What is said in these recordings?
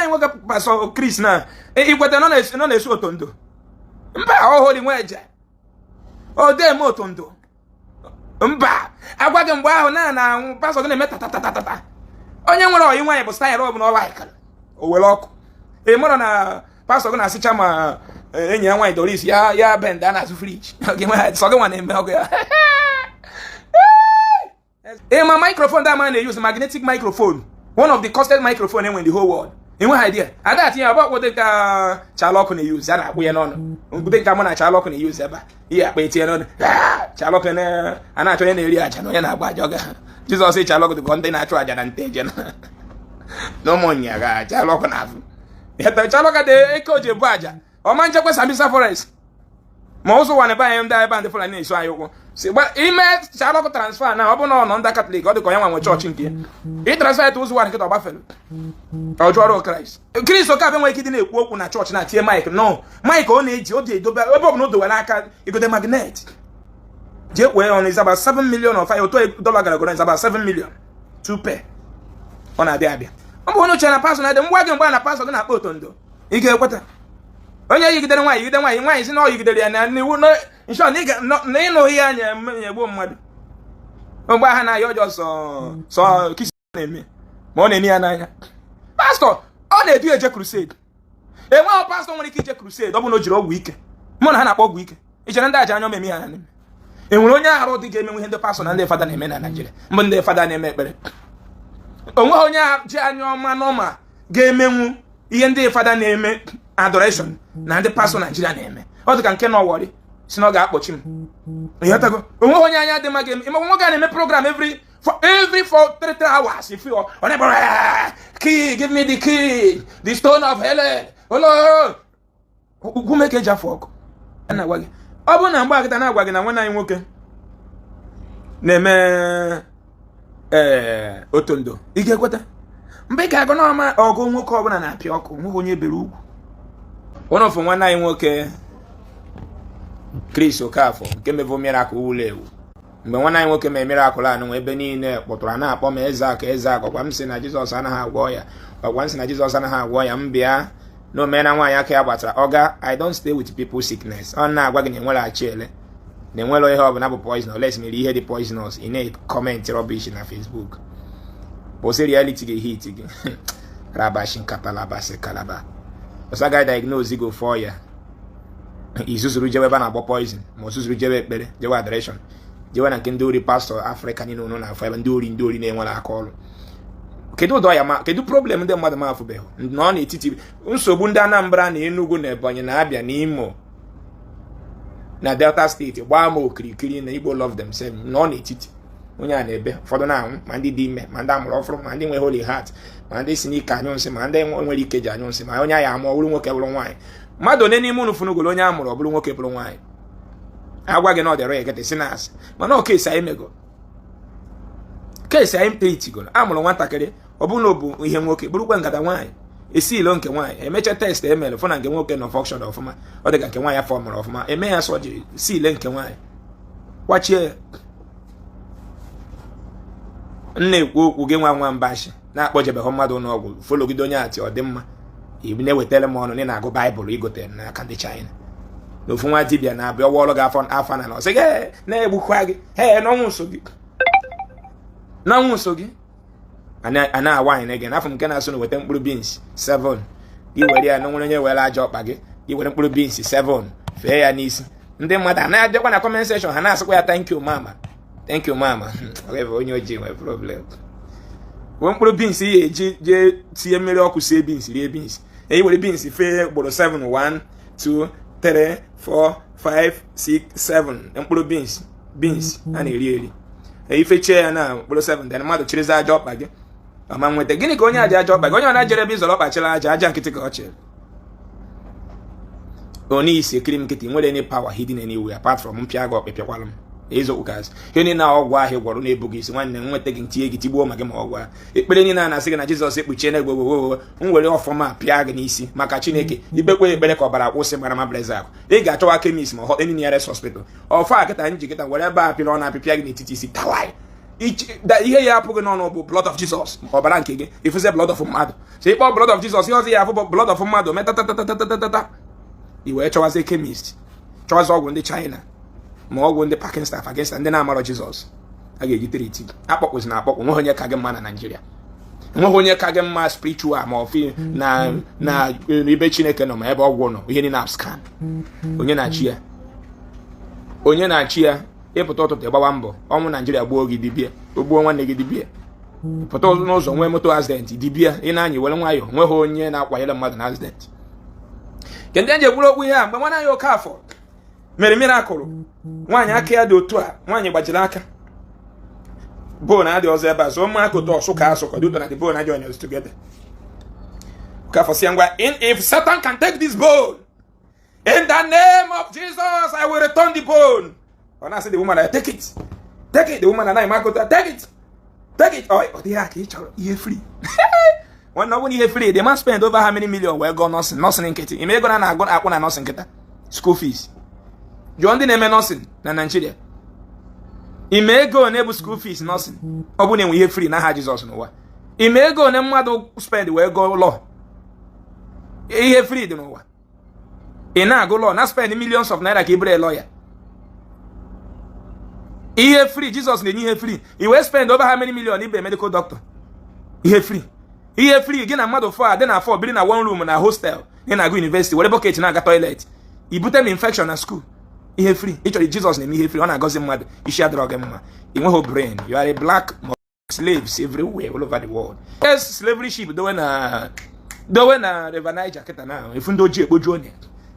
anyị nwoke pasọ Chris na ikweta nọ na-esu otondo mba ọhụrụ nweje odeme otondo mba agwa gị mgbe ahụ na pasọ gị na-eme tatatatata onye nwere ọyị nwaanyị bụ style ọ bụ na ọ laikara o were ọkụ ị mara na pasọ gị na-asịcha ma enyi ya nwaanyị Doris ya bend a na-azụ friji sọ gị nwa na-eme ọgụ ya ma microphone that man use magnetic microphone, one of the costest microphone in the whole world. In what idea? I that thing about what they Charlotte can use. That we are on. They come on Charlotte can use ever. Yeah, but you know, Charlotte and I train area. I know about jogger. Jesus say Charlotte to contain a tragedy and take no money. Charlotte can have. Yet Charlotte at the echo of Baja. Or man, Jack was a forest. Also want to buy him die band for a name, so I see. But he made Charlotte transfer now. Open on that Catholic or the Koyan with church in here. He transferred to those who want to get a buffalo. Or Jordan Christ. Chris O'Cabin waking in a walk on a church, not here, Mike. No, Mike only Joe, no, do an aka, you got a magnet. Jet way on is about 7 million or $5 is about 7 million. 2 pay on a derby. I'm going to try a person at them wagon by a person on a potondo. You get what? Onye yigide nwa isi na oyigide ya na niwu no insho nigga no ino here anya egbo mmadu ogba ha na yo just so kisi na eme ma ọ na eni ananya pastor ọ na edu eje crusade enwe pastor nwere ike ije crusade ọ bụ na o jiri ọgwụ ike mụ na ha na-akpọ ọgwụ ike ichere ndị aja anya meme ha na enwere onye arụ dị ga-eme ihe ndị pastor na ndị fada na-eme na Nigeria mbụ ndị fada na-eme ekpere onwe onye ji anya ọma n'ọma ga-emenwu ihe ndị fada na-eme adoration na ndị pastor Nigeria na-eme ọ dị ka nke no worry si na ọ ga-akpọchi m ihe tago onwe onye anya dị ma ga-eme nwe ga na-eme program every 3 hours if you on key give me the key the stone of Helen hello ugwu meke jafọ ọkụ na agwa gị ọ bụ na mgbe akịta na agwa gị na nwanne anyị nwoke na-eme otondo ị ga-ekweta mgbe ka agụ na ọma ọgụ nwoke ọbụla na-apịa ọkụ nwe onye bere ugwu one of nwanne anyị nwoke Chris Okafọ nke mevo miracle ụlọ ewu mgbe nwanne anyị nwoke mee miracle a nwe ebe niile kpọtụrụ na-akpọ m Ezeaku ọkwa m sị na Jizọs anaghị agwọ ya ọkwa m sị na Jizọs anaghị agwọ ya mbịa na omena nwaanyị aka ya gbatara ọga I don't stay with people sickness ọ na-agwa gị na enwere achịele na enwere ihe ọbụla bụ poison let mere ihe dị poisonous ị na-comment rubbish na Facebook bụsị reality gị hit gị rabashi nkata labasị kalaba ọsa ga diagnose go for ya izuzuru jewe ebe na-agba poison ma ozuzuru jewe ekpere jewe adoration jewe na nke ndị ori pastor Africa niile ụnụ na-afọ ebe ndị ori na-enwere aka ọrụ kedu ụdọ ya ma kedu problem ndị mmadụ ma afụbeghị nọ n'etiti nsogbu ndị Anambra na Enugu na Ebonyi na Abia na Imo na Delta steeti gbaa ma okirikiri na Igbo love themselves nọ n'etiti onye a na-ebe ụfọdụ na-anwụ ma ndị dị ime ma ndị amụrụ ọfụrụ ma ndị nwe holy heart ma ndị si n'ike anyụ nsị ma ndị nwere ike ji anyụ nsị ma onye ya amụọ bụrụ nwoke bụrụ nwaanyị mmadụ one n'ime unu funugolo onye amụrụ ọ bụrụ nwoke bụrụ nwaanyị agwa gị na ọ dịrọ ya gete si na asị mana ọ kesi anyị mego kesi anyị tigoro amụrụ nwatakịrị ọ bụrụ na ọ bụ ihe nwoke bụrụkwa ngada nwaanyị esi ilo nke nwaanyị emecha test emere fụ na nke nwoke nọ function ọfụma ọ dị ka nke nwaanyị afọ mụrụ ọfụma eme ya sọjiri si ile nke nwaanyị kwachie ya na-ekwu okwu gị nwa mbashi na-akpọjebeghị mmadụ n'ọgwụ fologide onye atị ọ dị mma ibi na-ewetara m ọnụ na-agụ baịbụl igotere n'aka ndị China na ofu nwa dibịa na-abịa ọwụọlụ gị afọ na ọsị gị na-egbukwa gị n'ọnwụ nso gị a na-awa anyị na-ege n'afọ nke na-asụ na weta mkpụrụ beans 7 gị were ya na nwere onye were aja ọkpa gị gị were mkpụrụ beans 7 fee ya n'isi ndị mmadụ anaghị na comment section ha na-asịkwa ya thank you mama onye ojii nwere problem wee mkpụrụ beans ya eji jee tinye mmiri ọkụ sie beans rie beans eyi were beans fee gboro 7 1 2 3 4 5 6 7 mkpụrụ beans a na-eri ifechie ya na mkpụrụ 7 then mmadụ chirizi aja ọkpa gị ọma nweta gịnị ka onye aja ọkpa gị onye ọ na-ejere ebe ịzọrọ ọkpachiri aja nkịtị ka ọ chịrị onye isi ekiri m nkịtị nwere any power hidden anywhere apart from mpịa gị ọkpịpịakwala m ezo ụkazị ihe niile na ọgwụ ahụ gwọrọ na-ebughị isi nwanne m nweta gị ntinye gị tigbuo ma gị ma ọgwụ ekpere niile a na-asị gị na Jizọs ekpuchie na egwegwewe m were ọfọma pịa gị n'isi maka Chineke ikpekwe ekpere ka ọbara kwụsị gbara ma Ezeaku ị ga-achọwa kemis ma any nearest hospital ọfọ a kịta nji kịta were ebe a pịrị ọ na-apịpịa gị n'etiti isi tawai ihe ya apụghị n'ọnụ bụ blood of Jesus ọbara nke gị ifuze blood of mmadụ so ịkpọ blood of Jesus ihe ọzọ ya afụ blood of mmadụ metatatatata i wee chọwazie chemist chọwazie ọgwụ ndị China ma ọgwụ ndị Pakistan ndị na-amarọ Jesus a ga-eji triti akpọkpụzi na akpọkpụ nweghị onye ka gị mma na Nigeria nweghị onye ka gị mma spiritual ma ọfị na ibe Chineke nọ ma ebe ọgwụ nọ ihe niile scan onye na-achị ya ịpụta ụtụtụ ịgbawa mbọ ọnwụ Nigeria gbuo gị dibịa ogbuo nwanne gị dibịa pụta n'ụzọ nwee moto accident dibịa ị na-anya were nwayọ nweghị onye na-akwanyere mmadụ na accident ke ndị eji egburu okwu ihe a mgbe nwana ya oke afọ mere miracle nwaanyị aka ya dị otu a nwaanyị gbajiri aka bone adị ọzọ ebe a so ụmụ aka otu ọsụ ka asụ ka dị ụtọ na the bone join us together ka afọ si ngwa if Satan can take this bone in the name of Jesus I will return the bone. And I said the woman, take it. The woman and I, take it. Oh, they are free. When no one free, they must spend over how many million? Well, go nothing in Kitty. You may go and go up on a nothing school fees. You only name nothing in Nigeria. You may go and able school fees, nothing. Opening we free, now Jesus no what. You may go and mother spend where go law. You free, don't know what. You now go law, not spend millions of naira, keep a lawyer. He free. Jesus need free. He will spend over how many million? He be a medical doctor. He free. He free. Again a mother for then a for building a one room in a hostel. Then I go university. Whatever case now got toilet. He put them infection at school. He free. Actually Jesus name he free. When I got him mad, he share drug him. He won't hold brain. You are a black slaves everywhere all over the world. Yes, slavery ship doing River Niger now. If you don't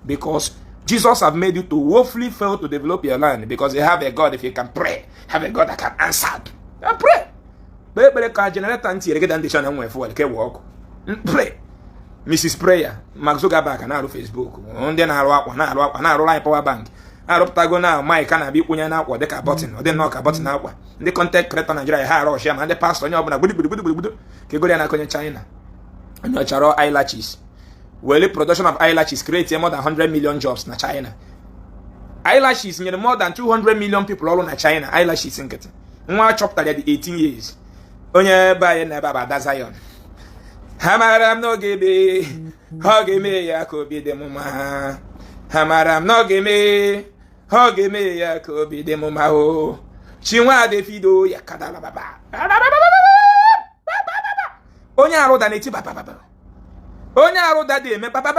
because Jesus have made you to woefully fail to develop your land because you have a God if you can pray. Have a God that can answer. Pray. But can generate anti-regadantation and for the walk. Pray. Mrs. Prayer. Mark Zuckerberg and out of Facebook. On then I roll power bank. I hope I go now. My can be when out what they can button or they knock a button out. The contact creator Nigeria high or sham and the pastor on your China. And your charo eyelashes. Well, the production of eyelashes creates more than 100 million jobs in China. Eyelashes mean more than 200 million people all in China. Eyelashes in it. One chopped at 18 years. Onye buy never bad Zion. Hamaram no give hug me, Yakobi de Muma. Hamaram no give me, hug me, Yakobi de Mumao. Chiwa de Fido, Yakadala Baba. Onya road and a baba. Onya road that day, me baba.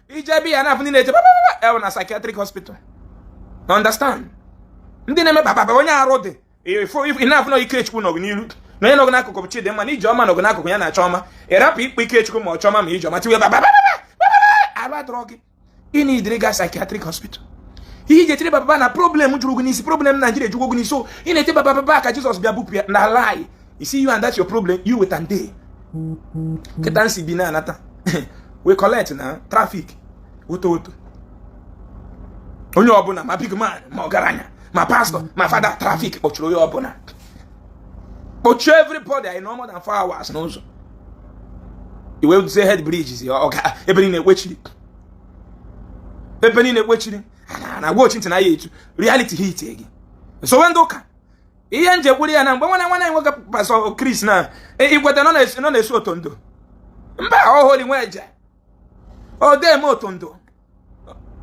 EJB and I've needed a psychiatric hospital. Understand? Ndine baba, onya road. If enough no ikech kuno gnilu. No no gonna ko chi dem man ijoma no gonna ko ya na choma. Era pi ikech ku mo choma me ijoma ti we baba. Ara drug. Ini idrega psychiatric hospital. He je tire baba na problem jurugu ni problem Nigeria jurugu ni so. Ine te baba ka Jesus bia bupu na lie. You see you and that's your problem. You with and day. Ketansi bina nata. We collect na traffic. Woto. Onye obuna ma big man, ma ogaranya, ma pastor, ma father traffic ochuro yo obuna. But everybody I know more than 4 hours no so. You will say head bridges okay, ebeni na wechiri. Ebeni na wechiri. Na watch into na yetu. Reality hit again. So when doka ihe nje gwuri ya na mgbe nwana nwoke pastor Chris na igweta no na eso otondo. Mba holy nweje. O dem otondo.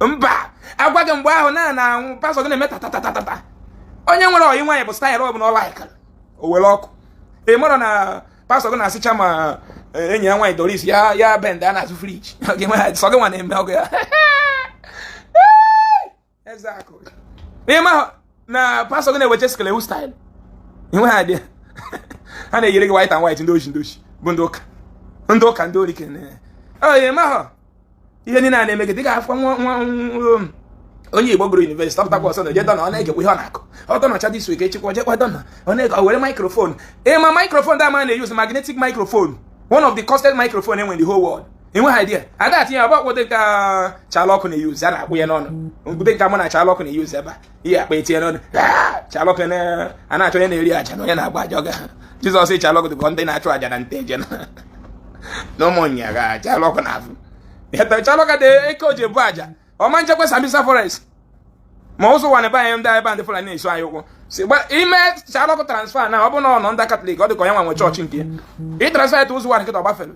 Mba agwa gị mgbe ahụ na pastor gị na-eme tatatata. Onye nwere oyi nwanyị bụ style ọ bụ na like. O were ọkụ. Mara na pastor gị na-asịcha ma enyi ya nwanyị Doris ya bend na azụ fridge. Gị nwa so gị nwa na-eme ọgụ ya. Ezeaku. Na pastor gị na-eweche skelewu style. Inwe ha dị. Ha na-eyiri gị white and white ndoshi. Bụ ndị ụka ndị orike ne. Ma ihe ni na na-eme gị dịka afọ nwa onye Igbo gụrụ university ọpụtakwa ọsọ na je dọna ọ na-egekwa ihe ọ na-akụ. Ọ dọna cha this week echekwa jekwa dọna. Ọ na-ege were microphone. Ma microphone that man na-use magnetic microphone. One of the costest microphone in the whole world. Inwe ha idea. Ada tinye about what ka Chalọkụ na-use. Ana akpụ ya n'ọnụ. Ngube ka mụ na Chalọkụ na-use ebe a. Ihe akpa etinye n'ọnụ. Chalọkụ na ana-achọ onye na-eri aja na onye na-agba aja ọga. Jizọs sị Chalọkụ dị ka ndị na-achụ aja na nte eje na. N'ụmụnya ga Chalọkụ na-afụ. Chalọkụ dị eke oji ebu aja. Ọ ma nchekwa Sambisa Forest. ma ụzọ wa na ebe anyị ndị ebe ndị Fulani na-eso anyị ụkwụ si gba ime Shalọkụ transfer na ọ bụ na ọ nọ ndị Katọlik ọ dị ka onye nwa nwe chọọchị nke ya ị transfer etu ụzọ wa nkịta ọgbafere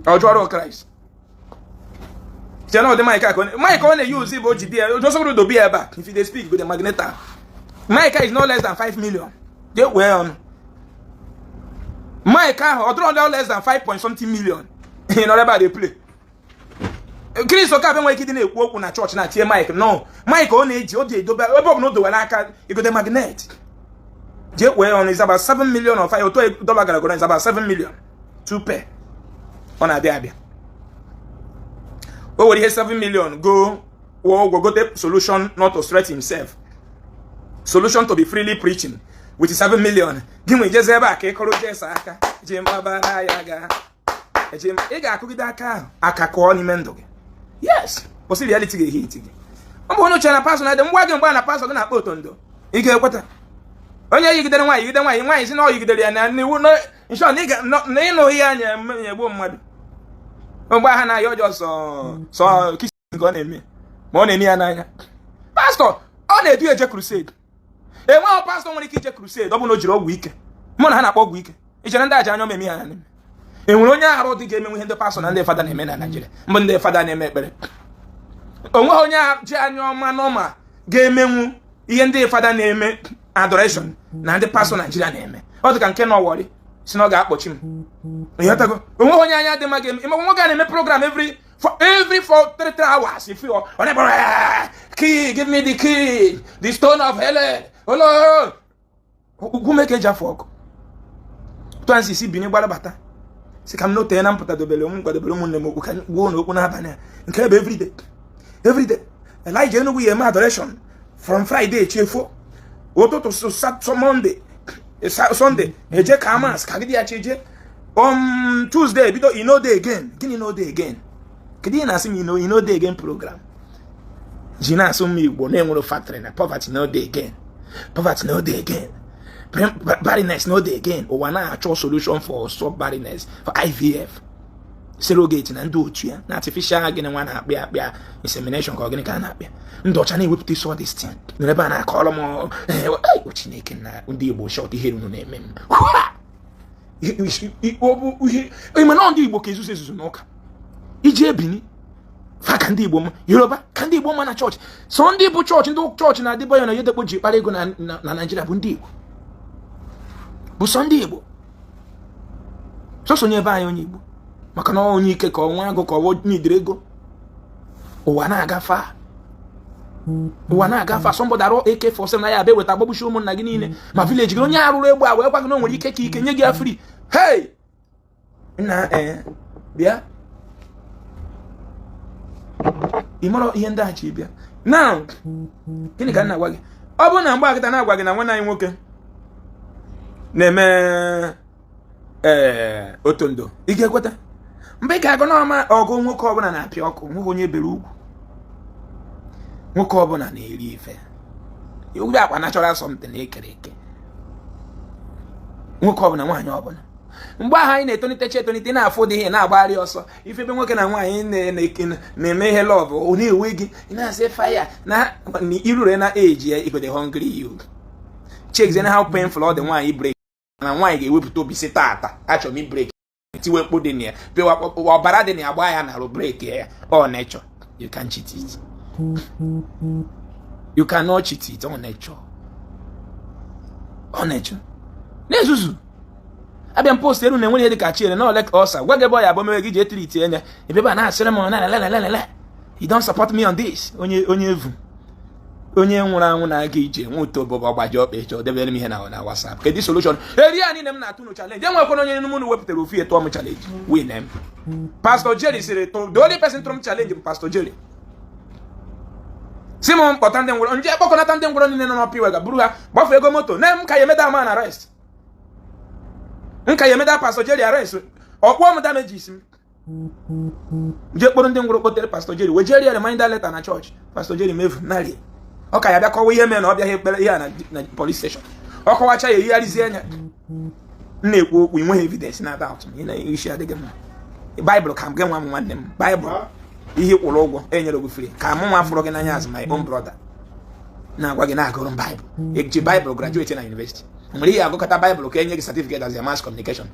ọ jụọrọ Kraịst site na ụdị Mike ọ na-eyuzi bụ o ji bịa ojosogoro dobe ya ebe a if they speak with the magnetar Mike is no less than 5 million they wee ọnụ Mike ahụ ọ dụrụ no less than 5 point something million ị nọrọ ebe a dey play Chris Okabe nwere ike ịdị na-ekwu okwu na chọọchị na tie Mike no Mike ọ na-eji o ji edobe ebe ọ bụla o dowere aka igote magnet je wee on is about 7 million or 5 oto dollar gara is about 7 million 2 pair ọ na-abịa abịa o were ihe 7 million go gote solution not to stress himself solution to be freely preaching with 7 million gị nwe jeze ebe a ka ịkọrọ jesa aka je mabara ya ga ị ga-akụgide aka ahụ aka kọọ n'ime ndụ gị yes possibly reality ga-ehit gị ọ bụ onye uche na pasọ na-ede mgbe gị mgbe na pasọ gị na-akpọ otondo ị ga-ekweta onye yigidere nwaanyị si na ọ yigidere ya na iwu nshọ na ịnụ ihe anya egbuo mmadụ mgbe ha na-ayọ ọjọọ sọ kisi nke ọ na-eme ma ọ na-eme ya n'anya pastọ ọ na-edu eje crusade enweghị pastọ nwere ike ije crusade ọ bụ na o jiri ọgwụ ike mụ na ha na-akpọ ọgwụ ike ichere ndị aja anya ome ha na-eme enwere onye arụ dị ga-emenwe ihe ndị pastọ na ndị fada na-eme na Naịjirịa mbụ ndị fada na-eme ekpere onweghị onye ji anya ọma n'ọma ga-emenwu ihe ndị fada na-eme adoration na ndị pastọ Naịjirịa na-eme ọ dị ka nke nọ wọrị si na ọ ga-akpọchi m ịghọtago onweghị onye anya dị mma ga-eme ịma nwoke a na-eme program every for 3 hours if you are key give me the key the stone of Helen olo ugwu meke ji afọ ọkụ tụansi si bini gbara si ka m note na mpụta dobele kwadobere ụmụnne m okwu ka gwuo n'okwu n'abalị nke ebe everyday Elijah Enugu ya eme adoration from Friday chefo ụtụtụ Monday Sunday eje ka mass ka gị ya cheje Tuesday bido day again gịnị no day again kedu ị na-asị m no day again program ji na-asụ m Igbo na-enwere factory na poverty no day again barrenness no day again ụwa na-achọ solution for stop barrenness for IVF surrogate na ndị otu ya na artificial gịnị nwa na-akpịa insemination ka ọ gịnị ka a na-akpịa ndị ọcha na-ewepụta isi all this thing n'ebe a na-akọrọ m Chineke na ndị Igbo shọt ihe unu na-eme m ime na ndị Igbo ka ezuzu n'ụka iji ebini fa ka ndị Igbo m Yoruba ka ndị Igbo ma na chọọchị so ndị bụ chọọchị ndị chọọchị na-adịbọ ya na yedekpo ji kpara ego na Naịjirịa bụ ndị Igbo bụ sọ ndị Igbo sọsonye ebe anyị onye Igbo maka na onye ike ka ọnwa agụ ka ọwọ nyidere ego ụwa na-agafe somebody arụ AK-47 na ya abịa weta agbagbuchi ụmụnna gị niile ma village gị onye arụrụ egbe a wee gwa gị na o nwere ike ka ike nye gị free hey nna bịa ị mara ihe ndị a chi bịa now gịnị ka nna gwa gị ọ bụrụ na mgbe akịta na-agwa gị na nwanne anyị nwoke na-eme otondo ị ga-ekweta mgbe ka agụ n'ọma ọgụ nwoke ọbụla na-apịa ọkụ nwoke onye bere ugwu nwoke ọbụla na-eri ife ụdị akpa natural something ekere eke nwoke ọbụla nwaanyị ọbụla mgbe ahụ anyị na-etonite na-afụ dị ihe na-agbagharị ọsọ ife ebe nwoke na nwaanyị na-eme ihe love ọ na-ewe gị na-asị fire na irure na age ya ikode hungry you check how painful ọ dị nwaanyị break na nwaanyị ga-ewepụta obi si tata achọrọ m break tiwe kpo dị na ọbara dị na agba ya na arụ break ya ọ nature you can cheat it you cannot cheat it on nature na-ezuzu abịa m post elu na enwere ihe dị ka chiere na ole ka ọsa gwa gị bọ ya bụ mewe gị ji etiriti enya ebebe a na-asịrị m na you don't support me on this onye evu onye nwụrụ anwụ na-aga ije nwe ụtọ bụba ọgbaji ọkpa eche debere m ihe na WhatsApp kedu solution eri ya niile m na-atụ no challenge enwekwana onye n'ime unu wepụtara ofu etu ọmụ challenge win em Pastor Jerry sịrị the only person tụrụ m challenge bụ Pastor Jerry si m mkpọta ndị ngwụrọ nje kpọkọnata ndị ngwụrọ niile nọ n'ọpụ iwe ga buru ha gbafu ego moto na m ka ya emeda man arrest nka ya emeda Pastor Jerry arrest ọkpọ m damages m je kpọrọ ndị ngwụrọ kpọtere Pastor Jerry we jeri reminder letter na church Pastor Jerry mevu narị ọ ka ya bịa kọwa ihe mere na ọ bịaghị ekpere ihe na police station ọ kọwacha ya eyigharịzi anya na-ekwu okwu inweghị evidence na about m isi adịghị mma Bible ka m gị nwa m nwanne m Bible ihe kwụrụ ụgwọ enyere gị free ka m nwa fụrụ gị n'anya as my own brother na agwa gị na-agụrụ Bible eji Bible graduate na university nwere ihe agụkọta Bible ka enye gị certificate as a mass communication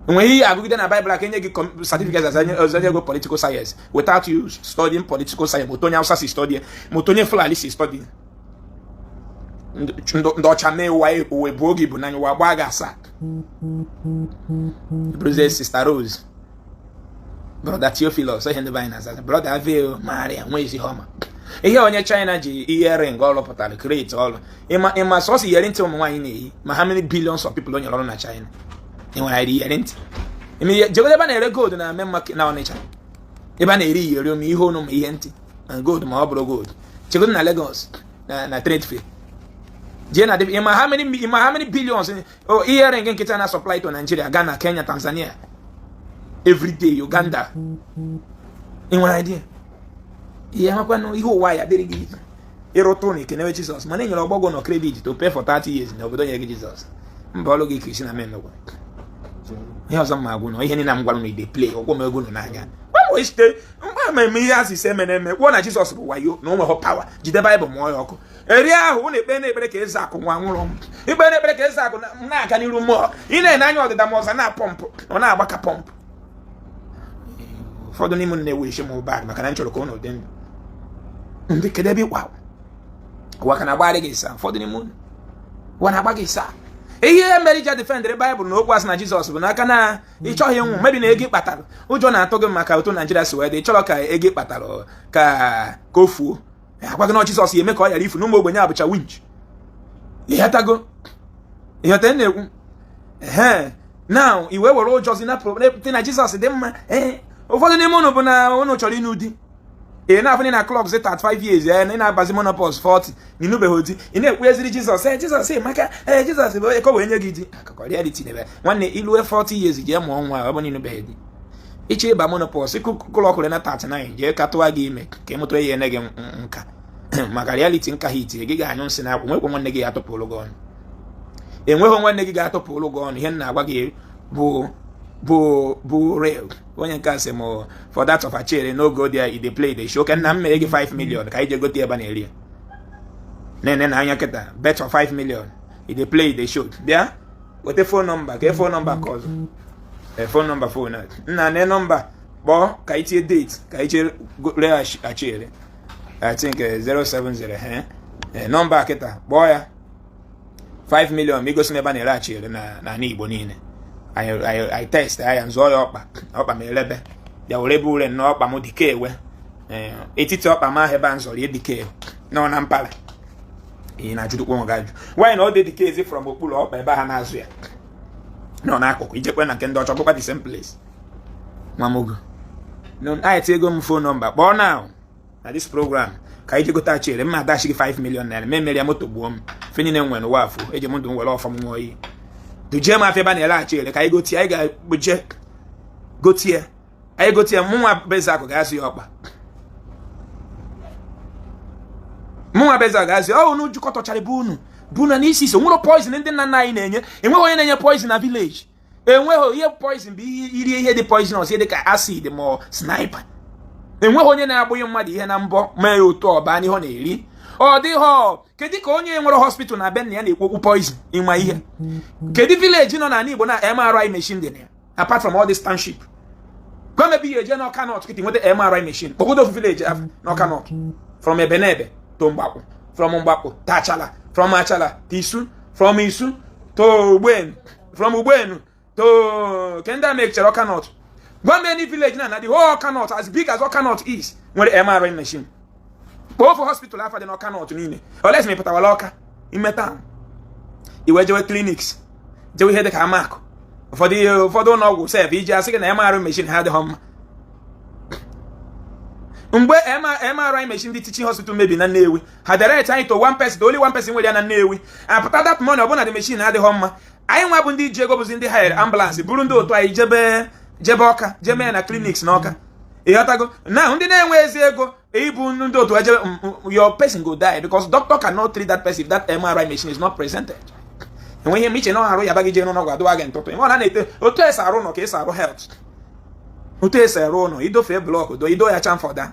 nwere ihe agụgide na Bible ka enye gị certificate as a go political science without you studying political science motonye Hausa si study motonye Fulani si study ndị ọcha na-ewe uwe bụ oge bụ n'anya wa gba ga-asa brother sister Rose brother Theophilus ihe ndị banyị na-aza brother Aveo Maria nwe ezi homa ihe onye China ji earring ọlụ pụtara create ọlụ ịma sọsọ iyeri ntị ụmụ nwaanyị na-eyi ma how many billions of people onye ọrụ na China enwere iyeri ntị jegodo ebe a na-ere gold na main market na Ọnịcha ebe a na-eri iyeri ma ihe ọnụ ma ihe ntị na gold ma ọ bụrụ gold jegodo na Lagos na trade fair je na ịma how many billions earring nkịta na supply to Nigeria, Ghana, Kenya, Tanzania every day, Uganda enwere idea ihe makwanụ ihe ụwa ya dịrị gị ịrụtụ na ikenewe Jesus mana enyere ọgbọgwọ na credit to pay for 30 years na obodo nye gị Jesus mba ọlụ gị Kristi na mmemme ihe ọzọ mma agwụ na ihe niile m gwara na ide play ọgwọ m egwu nọ n'anya mgbe ihe asị ise mere eme kwuo na Jesus bụ wayo na o nweghị power jide Bible mụọ ya ọkụ eri ahụ na ekpe na-ekpere ka Ezeaku nwa nwụrụ m ikpe na-ekpere ka Ezeaku na-aga n'iru mmụọ ị na-ene anya ọdịda ma ọzọ na-apọmpụ ọ na-agbaka pọmpụ ụfọdụ n'ime na-ewe isi m bag maka na m chọrọ ka ọ nọ dị ndụ ndị kedu ebe ịkwa ụwa ka na-agbagharị gị ịsa ụfọdụ n'ime ụwa na-agba gị ịsa ihe mere iji defendere Baịbụl na okwu asị na Jizọs bụ n'aka na ịchọghị ịnwụ mebi na ego kpatara ụjọ na-atụ gị maka otu Naijiria si wee dị ịchọrọ ka ego kpatara ka o fuo agwa gị na Jizọs ya eme ka ọ yara ifu n'ụmụ ogbenye abụcha winch ịghọtago ịghọta na-ekwu now iwe were ụjọzi na na Jizọs dị mma ụfọdụ n'ime ụnụ bụ na ụnụ chọrọ ịnụ di na-afụ na clubs 35 years ị na-abazi monopause 40 n'inụbeghị di ị na-ekwu eziri Jizọs maka Jizọs bụ eko wee nye gị di akụkọ reality nebe nwanne ilue 40 years jee mụọ nwa ọ bụ n'inụbeghị di ịchọ ịba monopause ịkụkụlọkụrụ na 39 jee katụwa gị ime ka ịmụtara ihe ene gị nka maka reality nka ha itinye gị ga-anyụ nsị na akwụ nwekwa nwanne gị ga-atụpụrụ gị ọnụ enweghị nwanne gị ga-atụpụrụ gị ọnụ ihe na-agwa gị bụ real onye nke asị m for that of a chere no go there they play the show ka nna m mere gị 5 million ka anyị je gote ebe na-eri nene na anya kịta bet for 5 million they play the show bịa gote phone number ka phone number ka ọzọ phone number phone nna ne number kpọọ ka itinye date ka ije re achere I think 070 number kịta kpọọ ya 5 million ma igosi ebe na-ere achere na Igbo niile I test ya nzọ ya ọkpa ma elebe ya were ebe ure na ọkpa m dike ewe etiti ọkpa m ahụ ebe a nzọrọ dike nọ na mpala ị na-ajụdukwa nwa gajụ nwaanyị na ọ dị dike ezi from okpuru ọkpa ebe ha na-azụ ya nọ n'akụkụ ijekwe na nke ndị ọchọ bụkwa the same place nwamogo anyị ego m phone number kpọọ na this program ka ije gote achere mma adachi gị 5 million naira ma emere ya moto gbuo m fe niile nwere n'ụwa afọ eji m ndụ m were ọfọ m nwa oyi duje m afọ ebe a na-ere achere ka anyị gotie anyị ga-egboje gotie anyị gotie mụnwa Ezeaku ga-azụ ya ọkpa mụnwa Ezeaku ga-azụ ya unu jikọtọchara bụ na n'isi isi nwere poison ndị nna nna anyị na-enye enweghị onye na-enye poison na village enweghị ihe poison bụ irie ihe dị poisonous ihe dị ka acid ma sniper enweghị onye na-agbụghị mmadụ ihe na mbọ mee ya otu ọba n'ihe ọ na-eri ọ dịghọ kedu ka onye nwere hospital na be nna ya na-ekwu okwu poison ịma ihe kedu village nọ n'ala Igbo na MRI machine dị na ya apart from all this township gọọmenti ihe eje n'Ọka North kịta nweta MRI machine kpọgodo ofu village afọ n'Ọka North from Ebenebe to Mgbakwu from Mgbakwu to Achala from Achala to Isu from Isu to Ugbenu from Ugbenu to Kenda mechere Ọka North gọọmenti village na the whole Ọka North as big as Ọka North is nwere MRI machine kpọọ for hospital afọ dị n'Ọka North niile oles mepụtawala Ọka imeta iwe jewe clinics jewe ihe dị ka Amakụ ụfọdụ ụlọ ọgwụ sef iji asị gị na MRI machine ha adịghị mma mgbe MRI machine dị teaching hospital mebi na Nnewi ha direct anyị to one person, the only one person nwere ya na Nnewi apụta that money ọbụna the machine adịghị mma anyị nwa bụ ndị ji ego bụzi ndị hire ambulance buru ndị otu anyị jebe Ọka jeme na clinics na Ọka ịghọtago na ndị na-enwe ezi ego ibu ndị otu ejebe your person go die because doctor cannot treat that person if that MRI machine is not presented. Enweghị m iche na arụ ya bagije n'ọgwụ adịwa gị ntụtụ ịma na na-ete otu esi arụ nọ ka esi arụ health otu esi ere ụlọ idofe blọk do ido ya chamfọda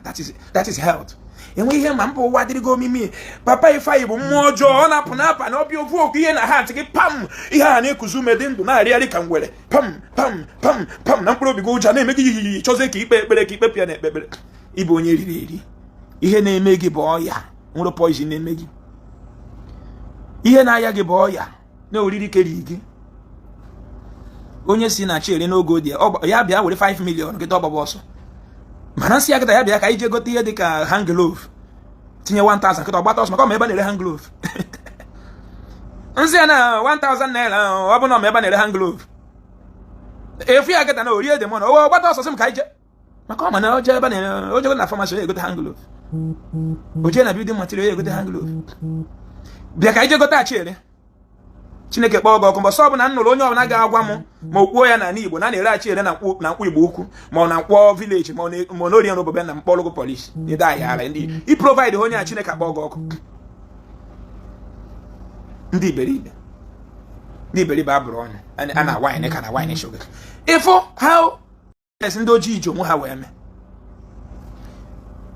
that is health. Enwe ihe ma mba ụwa dịrịgo omimi papa Ifeanyi bụ mmụọ ọjọọ ọ na-apụ n'apa na ọbịa ofu okwu ihe na ha ntị gị pam ihe a na-ekuzi ume dị ndụ na-arịarị ka ngwere pam pam pam pam na mkpụrụ obi gị ụja na-eme gị yiyi chọzie ka ikpe ekpere ka ikpe pịa na ekpekpere ịbụ onye riri eri ihe na-eme gị bụ ọya nwere poison na-eme gị ihe na-aya gị bụ ọya na oriri keri gị onye si na chere n'oge odi ya bịa were 5 million gị ọgbaba ọsọ mana nsị ya kịta ya bịa ka ije gote ihe dị ka hand glove tinye 1000 kịta ọgbata ọsọ maka ọma ebe na-ere hand glove nsị ya na 1000 naira ọ bụ na ọma ebe na-ere hand glove efu ya kịta na orie dị mọna ọgbata ọsọ sị m ka ije maka ọma na oje ebe na oje na pharmacy onye egote hand glove oje na building material onye egote hand glove bịa ka ije gote achere Chineke kpọọ gị ọkụ mbọsọ ọbụla nnụrụ onye ọbụla ga-agwa m ma okpuo ya na Igbo na na-ere achere na nkwụ Igbo ukwu ma ọ na nkwọ village ma ọ na orie n'obobe na mkpọrọgụ polisi ndị ayara ndị i provide onye a Chineke akpọọ gị ọkụ ndị iberibe abụrụ ọnụ a na wine ka na wine sugar ifo how ndị ojii iji onwe ha wee mee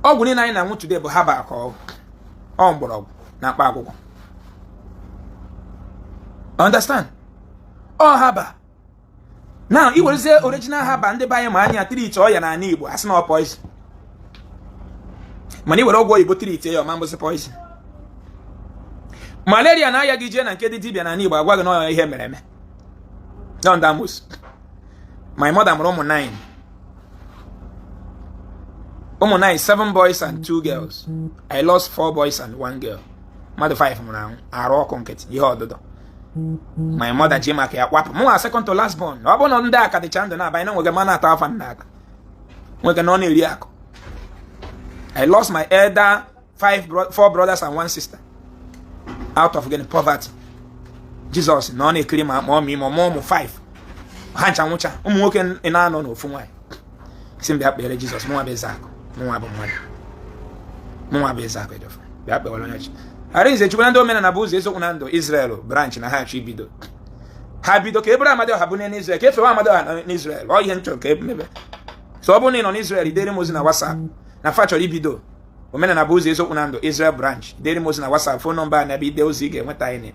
ọgwụ niile anyị na-anwụ today bụ haba ka ọ mgbọrọgwụ na mkpa akwụkwọ understand haba now i werezie original haba ndị banye ma anya treat ọya na ana Igbo asị na poison mana i were ọgwụ oyibo treat ya ọma mbụsị poison malaria na aya gị jee na nke dị dibịa na ana Igbo agwa gị na ihe mere eme John Damus my mother mụrụ ụmụ 9 7 boys and 2 girls I lost 4 boys and 1 girl mmadụ 5 mụrụ anwụ arụ ọkụ nkịtị ihe ọdụdọ my mother ji maka ya kwapụ mụ second to last born ọ bụ na ndị aka dịcha ndụ na-abanye na nwege ma na-ata afa nna aka nwege na ọ na-eri akụ I lost my elder 4 brothers and 1 sister out of getting poverty Jesus na ọ na-ekiri ma ụmụ 5 ha ncha nwụcha ụmụ nwoke na-anọ n'ofu nwaanyị si mbịa kpere Jesus mụnwa bụ Ezeaku mụnwa bụ mmadụ mụnwa bụ Ezeaku edofe bịa kpewere onye chi Arinze chukwu na ndị omenala bụ ụzọ eziokwu na ndụ Israel branch na ha achọ ibido ha bido ka ebere Amadioha bụ n'Israel ka efewa Amadioha n'Israel ọ ihe nchọrọ ka emebe so ọ bụ na ị nọ n'Israel idere m ozi na WhatsApp na fa chọrọ ibido omenala bụ ụzọ eziokwu na ndụ Israel branch idere m ozi na WhatsApp phone number na ebe ide ozi ị ga-enweta anyị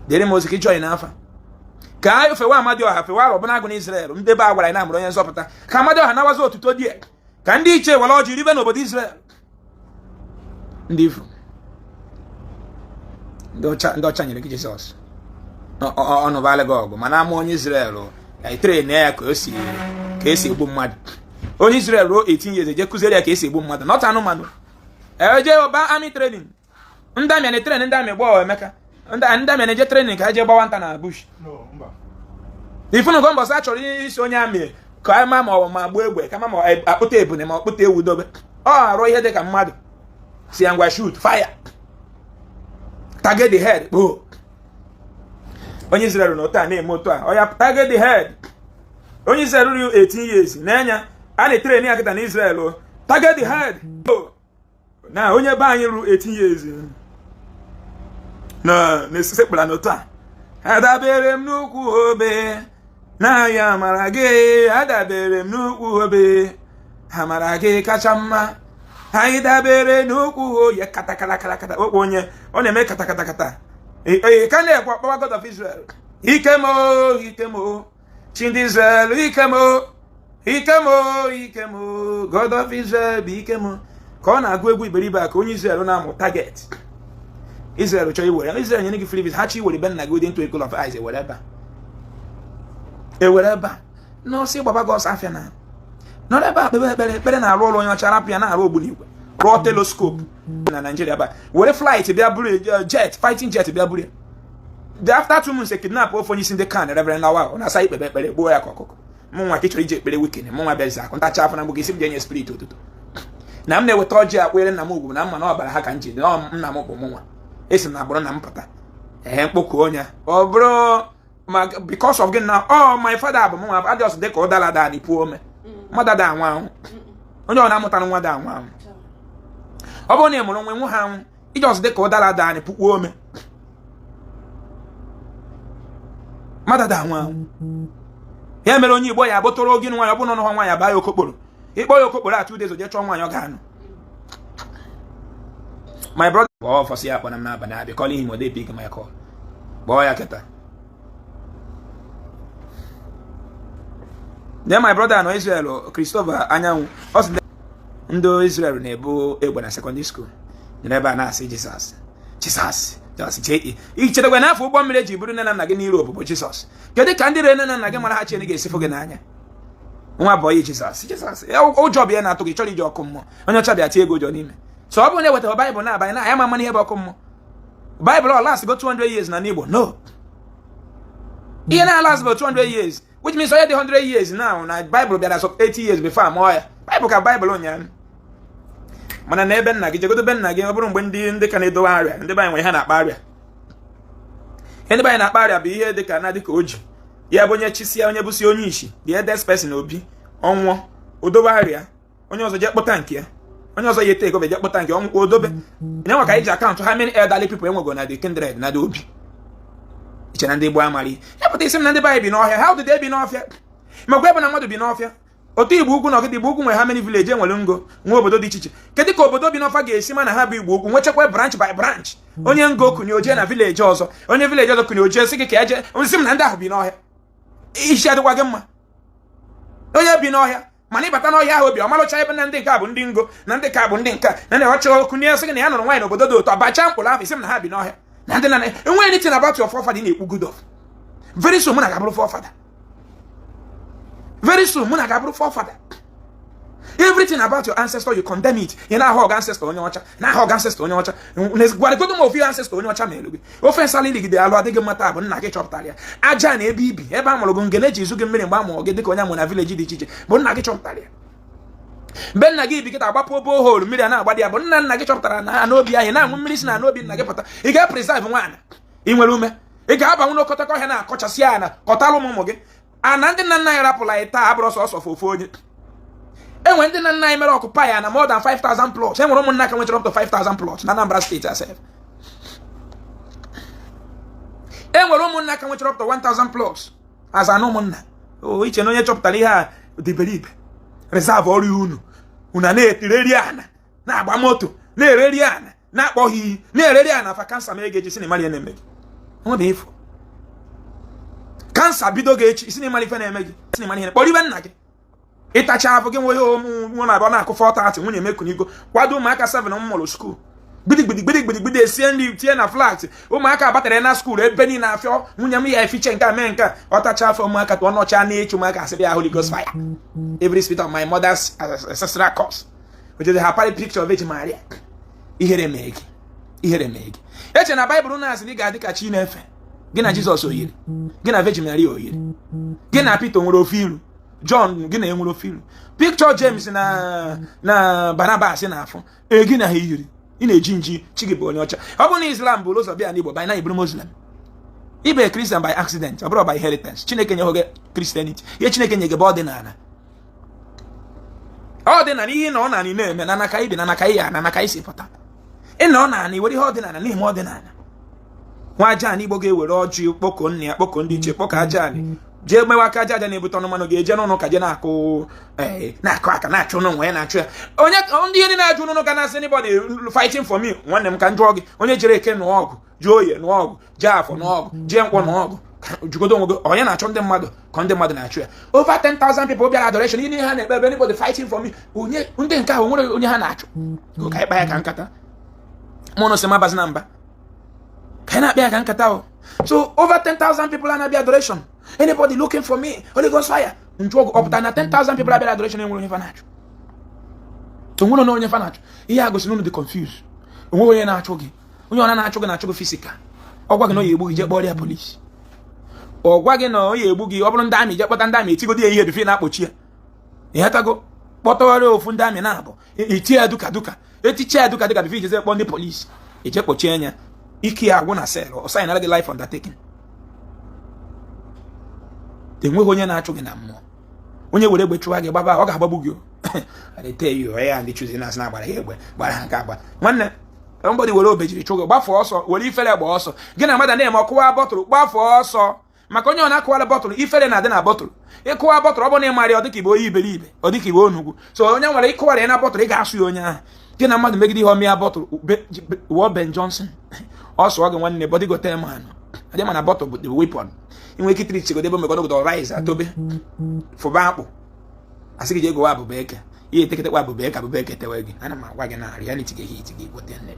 dere m ozi ka ịjọ n'afa ka anyị fewa Amadioha fewa ọbụna agụ n'Israel ndebe agwara anyị na-amụrụ onye nzọpụta ka Amadioha nawazi otuto die ka ndị iche were ọjị ribe n'obodo Israel ndị ifo ndị ọcha nyere gị Jizọs ọnụbala gị ọgụ mana ama onye Israel tren ya ka esi egbu mmadụ onye Israel ruo 18 years eje kụziere ya ka esi egbu mmadụ nọta anụmanụ eje ọba army training ndị amị na-etren ndị amị gbọọ Emeka ndị amị na-eje training ka ha jee gbawa nta na bush ifunugo mbọsị a chọrọ isi onye amị ka ama ma ọ ma gbuo egbe kama ma akpụta ebune ma ọkpụta ewu dobe ọ arụ ihe dị ka mmadụ si ya ngwa shoot fire target the head onye Israel na ota na-eme otu a ọ ya target the head onye Israel ruru 18 years n'anya a na-etrain ya kịta na Israel target the head na onye be anyị ruru 18 years na-esekpụla n'otu a adabere m n'ukwu obe na ya mara gị adabere m n'ukwu obe ha mara gị kacha mma anyị dabere n'okwu ya kata onye ọ na-eme kata ka na-ekwe ọkpọwa God of Israel ike mo chi ndị Israel ike mo God of Israel bụ ike mo ka ọ na-agụ egwu iberibe a ka onye Israel na-amụ target Israel chọrọ iwere Israel nyere gị free visa ha chi iwere be nna gị into a goal of eyes ewere ebe a n'ọsị gbaba gị ọsọ afịa na nọrọ ebe a kpebe ekpere na-arụ ụlọ onye ọcha rapụ ya na-arụ ogbunigwe rụọ telescope na Nigeria ba were flight bịa buru jet fighting jet bịa buru ya after 2 months kidnap ofe onye isi ndị kan Reverend Lawa ọ na-asa ikpebe ekpere gbuo ya ka ọkụkọ mụ nwa ka chọrọ ije ekpere weekend mụ nwa bịa Ezeaku ntacha afọ na mgbe isi m ga-enye spirit ụtụtụ na m na-eweta ọjị akpere nna m ugwu na mma na ọbara ha ka nji nna m bụ mụ nwa esi na agbụrụ na m pụta mkpoku onye ọ bụrụ because of gị na my father bụ mụ nwa adịọs dị ka ụdala da n'ipu ome mmadụ da anwụ ahụ onye ọ na-amụtara nwa da anwụ ahụ ọ bụrụ na ị mụrụ nwa nwe ha anwụ ije ọzọ dị ka ụdara da n'ipu ome mmadụ da anwụ ahụ ya mere onye Igbo ya abụtụrụ ogi nwa ya bụ nọ nwa ya baa ya okokporo ịkpọ ya okokporo a 2 days oje chọọ nwa ya ọ ga-anụ. My brother for see up when I'm not banana be calling him or they pick my call. Boy aketa. Then my brother no Israel Christopher Anyanwu us ndo Israel na-ebu egbe na secondary school. Never na say Jesus. Jesus. Just say each other when afọ ụgbọ mmiri ji buru nna nna gị n'Europe bụ Jesus. Kedu ka ndị rene nna gị mara ha Chineke ga-esifo gị n'anya? Nwa boy Jesus. Jesus. O job ya na-atụ gị chọrọ ije ọkụ mmụọ. Onye ọcha bịa tie ego ụjọ n'ime. So ọ bụrụ na eweta Bible na abanye na ya ma mmanụ ihe bụ ọkụ mmụọ. Bible all last go 200 years na n'Igbo. No. Ihe na last about 200 years, which means already 100 years now. Na Bible bịara so 80 years before am ya. Bible ka Bible onyan. Mana na ebe nna gị jegodo be nna gị ọ bụrụ mgbe ndị ka na-edowe arịa, ndị banye nwe ha na-akpa arịa. Ndị banye na-akpa arịa bụ ihe dị ka na dị ka oji. Ya bụ onye chisia onye bụsi onye ishi, the eldest person obi, ọnwụọ, odowe arịa, onye ọzọ je kpọta nke ya. Onye ọzọ yete ego beje kpọta nke ọnwụ odobe. Nye nwa ka iji akaụntụ how many elderly people enwego na the kindred na the obi. Iche na ndị Igbo amari. Ya pụta isi m na ndị Bible bi n'ọhịa. How did they bi n'ọhịa? Ma gwa ebe na mmadụ bi n'ọhịa. Otu Igbo ugwu na ọgịdị Igbo ugwu nwe how many village enwere ngo nwe obodo dị iche iche. Kedu ka obodo bi n'ọfa ga-esi ma na ha bụ Igbo ugwu nwechekwa branch by branch. Onye ngo kunye oje na village ọzọ. Onye village ọzọ kunye oje sị gị ka eje. Nsị m na ndị ahụ bi n'ọhịa. Isi adịkwa gị mma. Onye bi n'ọhịa mana ịbata n'ọhịa ahụ obi ọmalụcha ebe na ndị nke a bụ ndị ngo na ndị ka bụ ndị nka na na-ọchọ okwu na-esi gị na ya nụrụ nwaanyị n'obodo dị otu abacha mkpụrụ ahụ isi m na ha bi n'ọhịa na ndị na enwe anything about your forefather na-ekwu good of. Very soon mụ na ga-abụrụ forefather. Very soon mụ na ga-abụrụ forefather. Everything about your ancestor you condemn it. You na ahụ ancestor onye ọcha na ahụ ancestor onye ọcha gwaragodo m ofu ancestor onye ọcha mere gị ofense alili gị dị alụ adịghị mmata bụ nna gị chọpụtara ya aja na ebe ibi ebe a mụrụ gị ngene ji izu gị mmiri mgbe a mụrụ gị dịka onye amụ na village dị iche iche bụ nna gị chọpụtara ya. Mgbe nna gị bikịta agbapụ boholu mmiri a na-agbadi ya bụ nna gị chọpụtara na n'obi ahụ na-aṅụ mmiri si na n'obi nna gị pụta ị ga-preserve nwaanyị ị nwere ume ị ga-abanwu n'okọtakọ ọhịa na-akọchasị ya na kọtalụ ụmụ gị a na ndị nna anyị rapụla ya taa abụrụ sọsọ ofu onye. Enwe ndị nna anyị mere ọkụpa ya na more than 5,000 plots. Enwere ụmụnna ka nwechara up to 5,000 plots na Anambra State asef. Enwere ụmụnna ka nwechara up to 1,000 plots as an ụmụnna. O iche na onye chọpụtara ihe a diberibe reserve ọrụ unu na-etireri ana na-agba moto na-ereri ana na-akpọghị iyi na-ereri ana fa kansa ma egeji sinima ya na-eme gị. Nwebe ifo kansa bido gị echi sinima ife na-eme gị sinima ihe kpọrọ ibe nna gị ịtacha afọ gị nwe ụmụ na-abịa na-akụ 430 nwunye mekunigo kwado ụmụaka 7 mmụrụ skuul gbidigbidi esie nri tie na flat ụmụaka batara na skuul ebe niile afịọ nwunye m ya efiche nke a mee nke ọtacha afọ ụmụaka tụọ nọcha na-eche ụmụaka asịrị ya Holy Ghost fire every spirit of my mother's ancestral cause which is her party picture of Virgin Maria. Ihere mee gị eche na Baịbụl na-asị na ị ga-adị ka chi na-efe gị na Jizọs oyiri gị na Virgin Maria oyiri gị na Peter nwere ofe ilu John gị na-enwere ofe ilu picture James na Barnabas na-afụ gị na ha yiri ị na-eji nji chi gị bụ onye ọcha. Ọ bụ na Islam bụ ụzọ bịa n'Igbo by na iburu Muslim ibe Christian by accident ọ bụrụ by inheritance. Chineke nye gị Christianity ihe Chineke nye gị bụ ọdịnala ihe na ọ na-anị na-eme na naka ibi na naka ya na naka isi pụta ị na ọ na-anị were ihe ọdịnala n'ime ọdịnala. Nwa aja anyị Igbo ga-ewere ọjị kpọkọ nne ya kpọkọ ndị iche kpọkọ aja anyị jee mewe aka aja na-ebute ọnụmanụ ga-eje n'ụlọ ka je na-akụ aka na-achụ n'ụnwe ya na-achụ ya. Onye ndị ihe na-ajụ n'ụlọ ga na-asị anybody fighting for me nwanne m ka m jụọ gị onye jere eke nụọ ọgụ jee oye nụọ ọgụ jee afọ nụọ ọgụ jee nkwọ nụọ ọgụ jugodo onwe gị onye na-achọ ndị mmadụ ka ndị mmadụ na-achụ ya. Over 10,000 people bịara adoration ihe ha na-ekpe ebe anybody fighting for me onye ndị nke ahụ nwere onye ha na-achụ ka ịkpa ya ka nkata mụnụ si mabazi na mba ka na-akpa ya ka nkata. So over 10,000 people are na adoration. Anybody looking for me Holy Ghost fire njụọ ọpụta na 10,000 people abịara adoration enwere onye fanachụ onwere onye fanachụ. Ihe a gosiri unu dị confused. Onwe onye na-achụ gị onye ọ na-achụ gị na-achụ gị physical. Ọ gwa gị na onye egbu gị je kpọrọ ya polisi. Ọ gwa gị na onye egbu gị ọ bụrụ ndị amị je kpọta ndị amị etigodo ya ihe bife na-akpọchi ya ịghọtago kpọtọgharị ofu ndị amị na-abụ itie ya duka etiche ya duka bife ijeze kpọ ndị polisi eje kpọchie anya ike ya agwụ na sel ọ sayịnara gị life undertaking. Enweghị onye na-achụ gị na mmụọ. Onye were egbe chụwa gị gbaba ọ ga-agbagbu gị. ya ndị chụzi na-asị na-agbara ya egbe gbara ha nke agba nwanne mgbọdị were obejiri chụ gị gbafọ ọsọ were ifere gba ọsọ gị na mmadụ na-eme ọkụwa bọtụrụ gbafọ ọsọ maka onye ọ na-akụwara bọtụlụ ifere na-adị na bọtụlụ ịkụwa bọtụlụ ọ bụ na ịmarị ọ dịka igbe onye iberibe ọ dịka igbe onugwu so onye nwere ịkụwara ya na bọtụlụ ị ga-asụ ya onye ahụ gị na mmadụ megide ihe ọmịa bọtụlụ wụọ Ben Johnson ọ sụọ gị nwanne bọdị gote manụ adị mana bọtụlụ bụ the weapon inwe ike itiri chigodo ebe megodo rice atobe fụba akpụ asị gị je gowa abụba eke ihe eteketekwa abụba eke tewe gị ana m agwa gị na reality ga-ehi iti gị gote nne